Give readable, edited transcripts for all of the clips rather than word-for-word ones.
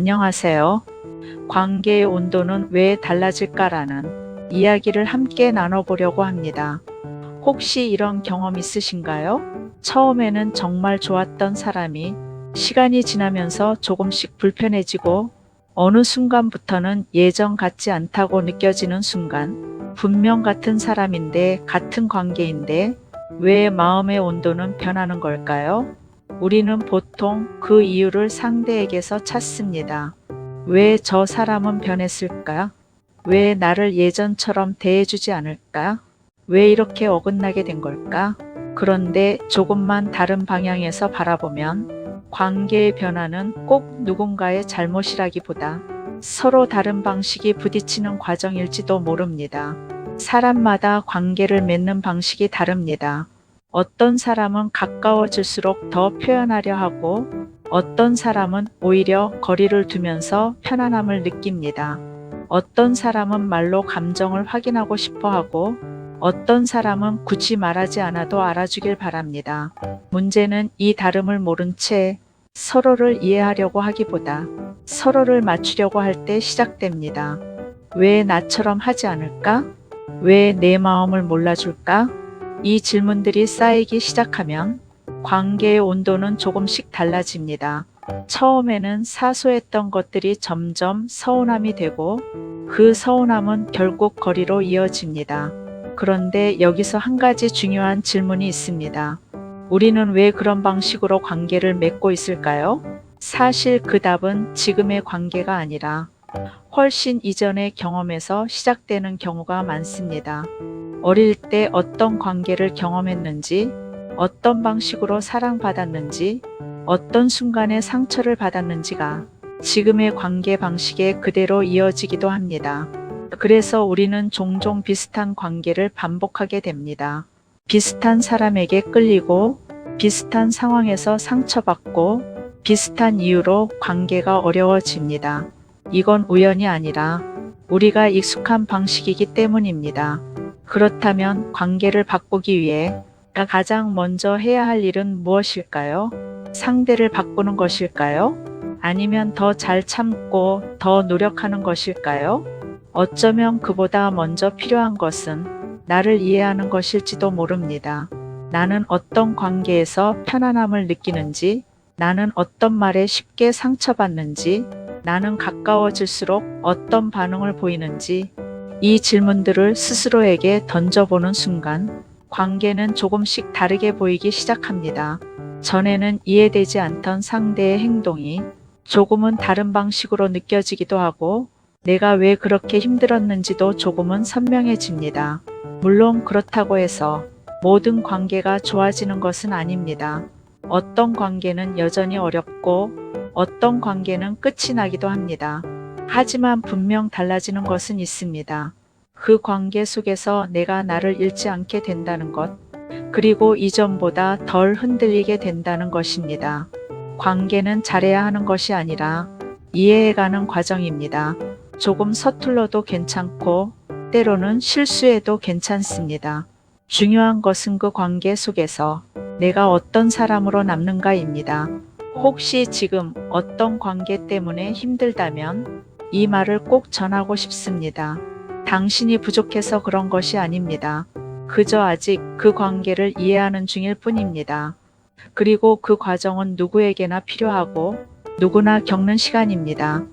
안녕하세요. 관계의 온도는 왜 달라질까라는 이야기를 함께 나눠보려고 합니다. 혹시 이런 경험 있으신가요? 처음에는 정말 좋았던 사람이 시간이 지나면서 조금씩 불편해지고 어느 순간부터는 예전 같지 않다고 느껴지는 순간, 분명 같은 사람인데 같은 관계인데 왜 마음의 온도는 변하는 걸까요? 우리는 보통 그 이유를 상대에게서 찾습니다. 왜 저 사람은 변했을까? 왜 나를 예전처럼 대해주지 않을까? 왜 이렇게 어긋나게 된 걸까? 그런데 조금만 다른 방향에서 바라보면 관계의 변화는 꼭 누군가의 잘못이라기보다 서로 다른 방식이 부딪히는 과정일지도 모릅니다. 사람마다 관계를 맺는 방식이 다릅니다. 어떤 사람은 가까워질수록 더 표현하려 하고 어떤 사람은 오히려 거리를 두면서 편안함을 느낍니다. 어떤 사람은 말로 감정을 확인하고 싶어 하고 어떤 사람은 굳이 말하지 않아도 알아주길 바랍니다. 문제는 이 다름을 모른 채 서로를 이해하려고 하기보다 서로를 맞추려고 할 때 시작됩니다. 왜 나처럼 하지 않을까? 왜 내 마음을 몰라줄까? 이 질문들이 쌓이기 시작하면 관계의 온도는 조금씩 달라집니다. 처음에는 사소했던 것들이 점점 서운함이 되고 그 서운함은 결국 거리로 이어집니다. 그런데 여기서 한 가지 중요한 질문이 있습니다. 우리는 왜 그런 방식으로 관계를 맺고 있을까요? 사실 그 답은 지금의 관계가 아니라 훨씬 이전의 경험에서 시작되는 경우가 많습니다. 어릴 때 어떤 관계를 경험했는지, 어떤 방식으로 사랑받았는지, 어떤 순간에 상처를 받았는지가 지금의 관계 방식에 그대로 이어지기도 합니다. 그래서 우리는 종종 비슷한 관계를 반복하게 됩니다. 비슷한 사람에게 끌리고, 비슷한 상황에서 상처받고, 비슷한 이유로 관계가 어려워집니다. 이건 우연이 아니라 우리가 익숙한 방식이기 때문입니다. 그렇다면 관계를 바꾸기 위해 가장 먼저 해야 할 일은 무엇일까요? 상대를 바꾸는 것일까요? 아니면 더 잘 참고 더 노력하는 것일까요? 어쩌면 그보다 먼저 필요한 것은 나를 이해하는 것일지도 모릅니다. 나는 어떤 관계에서 편안함을 느끼는지, 나는 어떤 말에 쉽게 상처받는지, 나는 가까워질수록 어떤 반응을 보이는지, 이 질문들을 스스로에게 던져보는 순간 관계는 조금씩 다르게 보이기 시작합니다. 전에는 이해되지 않던 상대의 행동이 조금은 다른 방식으로 느껴지기도 하고 내가 왜 그렇게 힘들었는지도 조금은 선명해집니다. 물론 그렇다고 해서 모든 관계가 좋아지는 것은 아닙니다. 어떤 관계는 여전히 어렵고 어떤 관계는 끝이 나기도 합니다. 하지만 분명 달라지는 것은 있습니다. 그 관계 속에서 내가 나를 잃지 않게 된다는 것, 그리고 이전보다 덜 흔들리게 된다는 것입니다. 관계는 잘해야 하는 것이 아니라 이해해가는 과정입니다. 조금 서툴러도 괜찮고 때로는 실수해도 괜찮습니다. 중요한 것은 그 관계 속에서 내가 어떤 사람으로 남는가입니다. 혹시 지금 어떤 관계 때문에 힘들다면 이 말을 꼭 전하고 싶습니다. 당신이 부족해서 그런 것이 아닙니다. 그저 아직 그 관계를 이해하는 중일 뿐입니다. 그리고 그 과정은 누구에게나 필요하고 누구나 겪는 시간입니다.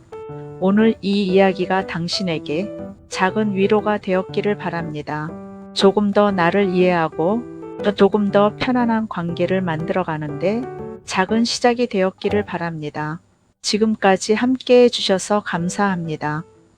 오늘 이 이야기가 당신에게 작은 위로가 되었기를 바랍니다. 조금 더 나를 이해하고 또 조금 더 편안한 관계를 만들어가는데 작은 시작이 되었기를 바랍니다. 지금까지 함께 해주셔서 감사합니다.